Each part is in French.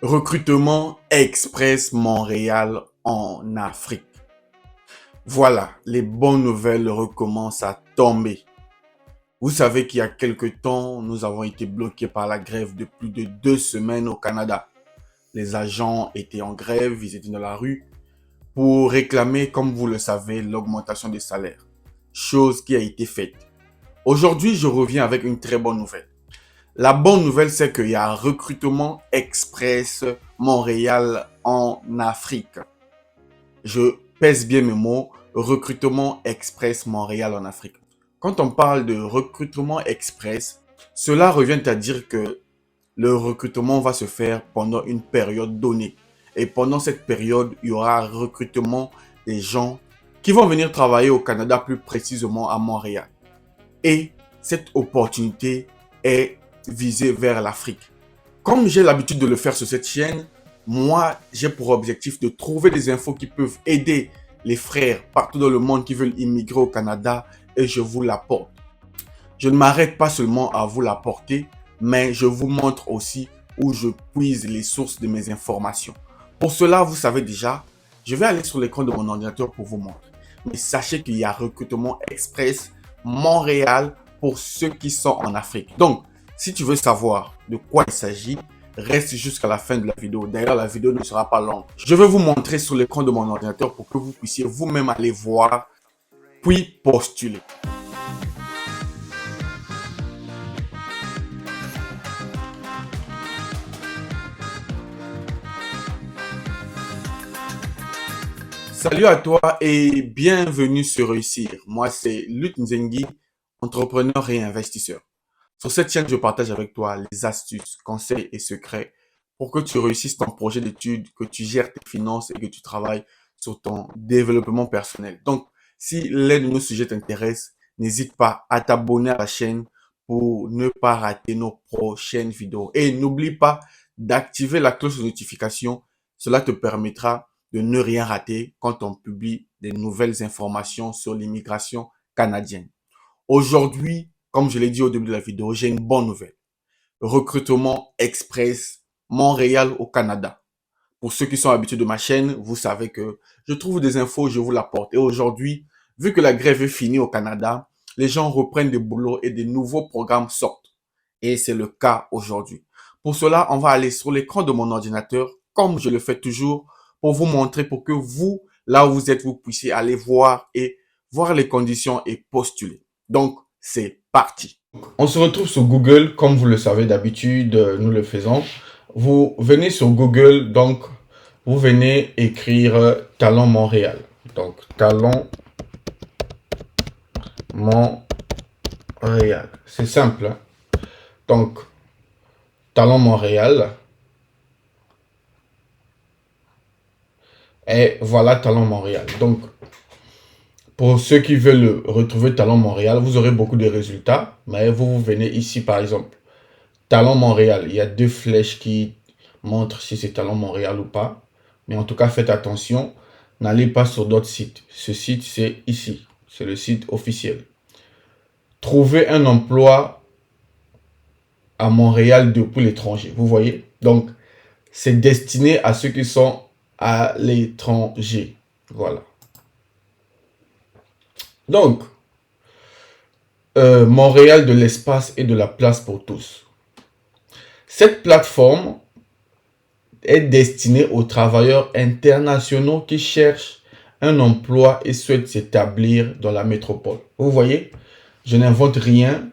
Recrutement Express Montréal en Afrique. Voilà, les bonnes nouvelles recommencent à tomber. Vous savez qu'il y a quelque temps, nous avons été bloqués par la grève de plus de 2 semaines au Canada. Les agents étaient en grève, ils étaient dans la rue pour réclamer, comme vous le savez, l'augmentation des salaires. Chose qui a été faite. Aujourd'hui, je reviens avec une très bonne nouvelle. La bonne nouvelle, c'est qu'il y a un recrutement express Montréal en Afrique. Je pèse bien mes mots, recrutement express Montréal en Afrique. Quand on parle de recrutement express, cela revient à dire que le recrutement va se faire pendant une période donnée. Et pendant cette période, il y aura un recrutement des gens qui vont venir travailler au Canada, plus précisément à Montréal. Et cette opportunité est visée vers l'Afrique. Comme j'ai l'habitude de le faire sur cette chaîne, moi, j'ai pour objectif de trouver des infos qui peuvent aider les frères partout dans le monde qui veulent immigrer au Canada et je vous l'apporte. Je ne m'arrête pas seulement à vous l'apporter, mais je vous montre aussi où je puise les sources de mes informations. Pour cela, vous savez déjà, je vais aller sur l'écran de mon ordinateur pour vous montrer. Mais sachez qu'il y a recrutement express Montréal pour ceux qui sont en Afrique. Donc, si tu veux savoir de quoi il s'agit, reste jusqu'à la fin de la vidéo. D'ailleurs, la vidéo ne sera pas longue. Je vais vous montrer sur l'écran de mon ordinateur pour que vous puissiez vous-même aller voir, puis postuler. Salut à toi et bienvenue sur Réussir. Moi, c'est Luc Nzengi, entrepreneur et investisseur. Sur cette chaîne, je partage avec toi les astuces, conseils et secrets pour que tu réussisses ton projet d'études, que tu gères tes finances et que tu travailles sur ton développement personnel. Donc, si l'un de nos sujets t'intéresse, n'hésite pas à t'abonner à la chaîne pour ne pas rater nos prochaines vidéos. Et n'oublie pas d'activer la cloche de notification. Cela te permettra de ne rien rater quand on publie des nouvelles informations sur l'immigration canadienne. Aujourd'hui, comme je l'ai dit au début de la vidéo, j'ai une bonne nouvelle. Recrutement express Montréal au Canada. Pour ceux qui sont habitués de ma chaîne, vous savez que je trouve des infos, je vous l'apporte. Et aujourd'hui, vu que la grève est finie au Canada, les gens reprennent des boulots et des nouveaux programmes sortent. Et c'est le cas aujourd'hui. Pour cela, on va aller sur l'écran de mon ordinateur, comme je le fais toujours, pour vous montrer, pour que vous, là où vous êtes, vous puissiez aller voir et voir les conditions et postuler. Donc, c'est parti. On se retrouve sur Google, comme vous le savez d'habitude, nous le faisons. Vous venez sur Google, donc vous venez écrire Talent Montréal. Donc, Talent Montréal. C'est simple. Hein? Donc, Talent Montréal. Et voilà Talent Montréal. Donc, pour ceux qui veulent retrouver Talent Montréal, vous aurez beaucoup de résultats. Mais vous venez ici, par exemple, Talent Montréal. Il y a 2 flèches qui montrent si c'est Talent Montréal ou pas. Mais en tout cas, faites attention. N'allez pas sur d'autres sites. Ce site, c'est ici. C'est le site officiel. Trouver un emploi à Montréal depuis l'étranger. Vous voyez? Donc, c'est destiné à ceux qui sont à l'étranger. Voilà. Donc, Montréal de l'espace et de la place pour tous. Cette plateforme est destinée aux travailleurs internationaux qui cherchent un emploi et souhaitent s'établir dans la métropole. Vous voyez, je n'invente rien.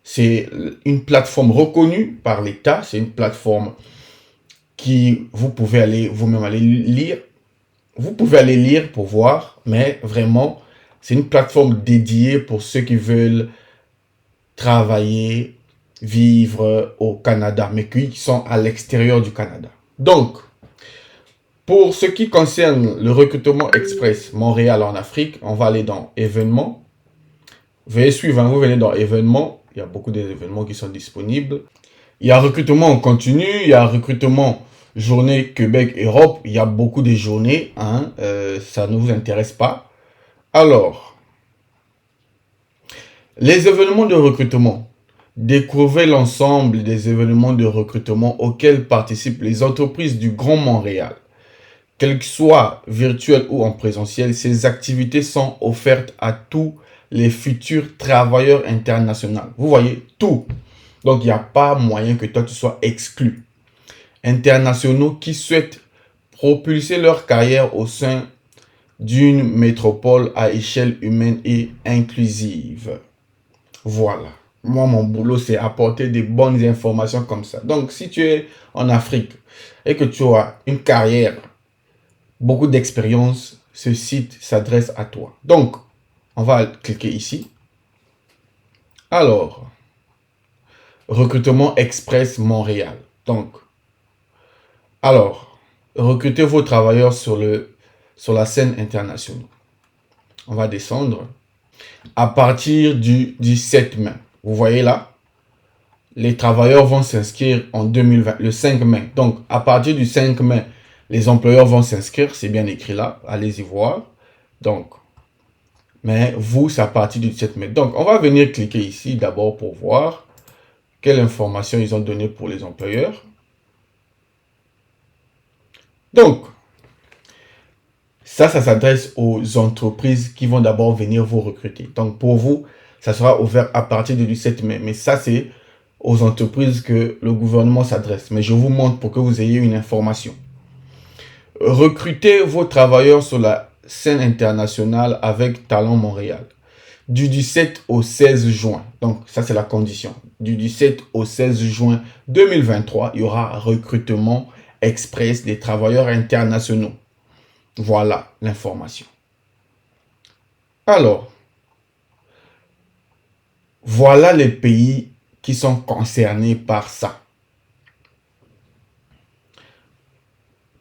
C'est une plateforme reconnue par l'État. C'est une plateforme qui vous pouvez aller vous-même aller lire. Vous pouvez aller lire pour voir, mais vraiment, c'est une plateforme dédiée pour ceux qui veulent travailler, vivre au Canada, mais qui sont à l'extérieur du Canada. Donc, pour ce qui concerne le recrutement express Montréal en Afrique, on va aller dans événements. Veuillez suivre, hein, vous venez dans événements. Il y a beaucoup d'événements qui sont disponibles. Il y a recrutement en continu, il y a recrutement journée Québec-Europe. Il y a beaucoup de journées, hein, ça ne vous intéresse pas. Alors, les événements de recrutement. Découvrez l'ensemble des événements de recrutement auxquels participent les entreprises du Grand Montréal. Qu'elles soient virtuelles ou en présentiel, ces activités sont offertes à tous les futurs travailleurs internationaux. Vous voyez, tout. Donc, il n'y a pas moyen que toi, tu sois exclu. Internationaux qui souhaitent propulser leur carrière au sein d'une métropole à échelle humaine et inclusive. Voilà. Moi, mon boulot, c'est apporter des bonnes informations comme ça. Donc, si tu es en Afrique et que tu as une carrière, beaucoup d'expérience, ce site s'adresse à toi. Donc, on va cliquer ici. Alors, recrutement express Montréal. Donc, recrutez vos travailleurs sur la scène internationale. On va descendre. À partir du 17 mai, vous voyez là, les travailleurs vont s'inscrire en 2020, le 5 mai. Donc, à partir du 5 mai, les employeurs vont s'inscrire. C'est bien écrit là. Allez-y voir. Donc, mais vous, c'est à partir du 17 mai. Donc, on va venir cliquer ici d'abord pour voir quelle information ils ont donné pour les employeurs. Donc, ça s'adresse aux entreprises qui vont d'abord venir vous recruter. Donc, pour vous, ça sera ouvert à partir du 17 mai. Mais ça, c'est aux entreprises que le gouvernement s'adresse. Mais je vous montre pour que vous ayez une information. Recrutez vos travailleurs sur la scène internationale avec Talent Montréal. Du 17 au 16 juin. Donc, ça, c'est la condition. Du 17 au 16 juin 2023, il y aura recrutement express des travailleurs internationaux. Voilà l'information. Alors, voilà les pays qui sont concernés par ça.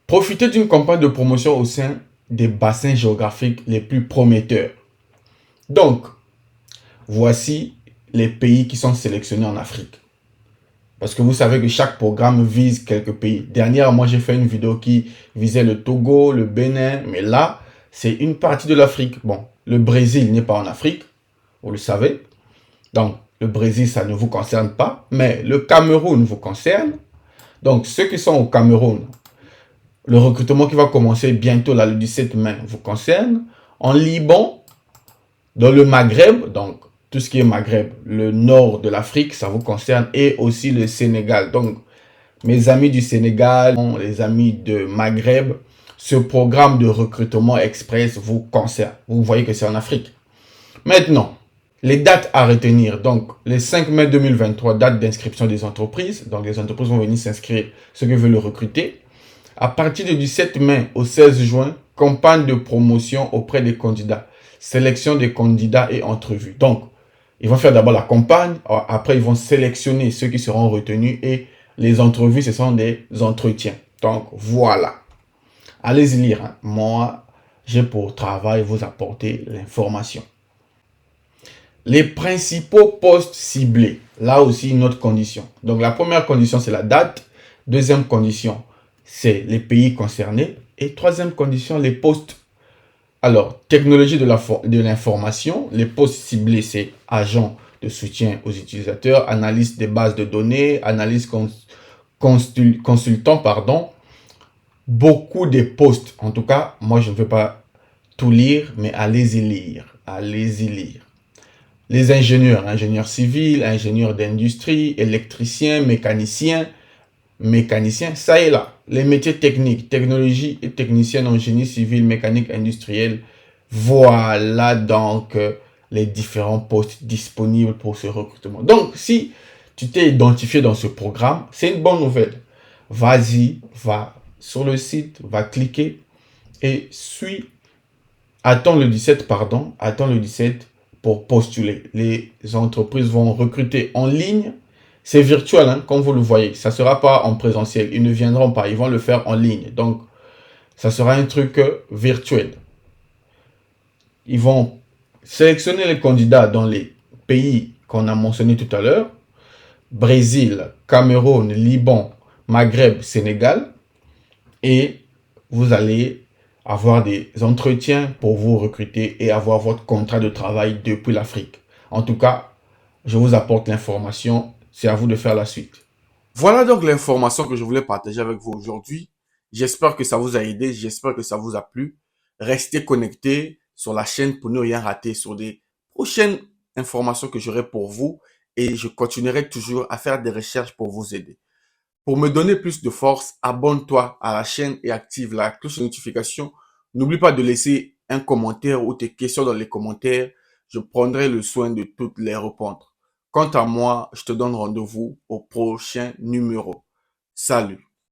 Profitez d'une campagne de promotion au sein des bassins géographiques les plus prometteurs. Donc, voici les pays qui sont sélectionnés en Afrique. Parce que vous savez que chaque programme vise quelques pays. Dernièrement, j'ai fait une vidéo qui visait le Togo, le Bénin, mais là, c'est une partie de l'Afrique. Bon, le Brésil n'est pas en Afrique, vous le savez. Donc, le Brésil, ça ne vous concerne pas, mais le Cameroun vous concerne. Donc, ceux qui sont au Cameroun, le recrutement qui va commencer bientôt, là, le 17 mai, vous concerne. En Liban, dans le Maghreb, donc tout ce qui est Maghreb, le nord de l'Afrique, ça vous concerne, et aussi le Sénégal. Donc, mes amis du Sénégal, les amis de Maghreb, ce programme de recrutement express vous concerne. Vous voyez que c'est en Afrique. Maintenant, les dates à retenir. Donc, le 5 mai 2023, date d'inscription des entreprises. Donc, les entreprises vont venir s'inscrire, ceux qui veulent le recruter. À partir du 17 mai au 16 juin, campagne de promotion auprès des candidats. Sélection des candidats et entrevues. Donc, ils vont faire d'abord la campagne. Après, ils vont sélectionner ceux qui seront retenus. Et les entrevues, ce sont des entretiens. Donc, voilà. Allez-y lire. Hein. Moi, j'ai pour travail vous apporter l'information. Les principaux postes ciblés. Là aussi, une autre condition. Donc, la première condition, c'est la date. Deuxième condition, c'est les pays concernés. Et troisième condition, les postes. Alors, technologie de l'information. Les postes ciblés, c'est agent de soutien aux utilisateurs, analyste des bases de données, analyste consultant, pardon. Beaucoup de postes. En tout cas, moi, je ne veux pas tout lire, mais allez-y lire. Allez-y lire. Les ingénieurs, ingénieurs civils, ingénieurs d'industrie, électriciens, mécaniciens, ça est là. Les métiers techniques, technologie et techniciens en génie civil, mécanique, industriel. Voilà donc les différents postes disponibles pour ce recrutement. Donc, si tu t'es identifié dans ce programme, c'est une bonne nouvelle. Vas-y, va sur le site, va cliquer et attends le 17 pour postuler. Les entreprises vont recruter en ligne. C'est virtuel, hein, comme vous le voyez. Ça ne sera pas en présentiel. Ils ne viendront pas. Ils vont le faire en ligne. Donc, ça sera un truc virtuel. Ils vont sélectionner les candidats dans les pays qu'on a mentionnés tout à l'heure. Brésil, Cameroun, Liban, Maghreb, Sénégal. Et vous allez avoir des entretiens pour vous recruter et avoir votre contrat de travail depuis l'Afrique. En tout cas, je vous apporte l'information, c'est à vous de faire la suite. Voilà donc l'information que je voulais partager avec vous aujourd'hui. J'espère que ça vous a aidé, j'espère que ça vous a plu. Restez connectés sur la chaîne pour ne rien rater sur des prochaines informations que j'aurai pour vous et je continuerai toujours à faire des recherches pour vous aider. Pour me donner plus de force, abonne-toi à la chaîne et active la cloche de notification. N'oublie pas de laisser un commentaire ou tes questions dans les commentaires. Je prendrai le soin de toutes les répondre. Quant à moi, je te donne rendez-vous au prochain numéro. Salut.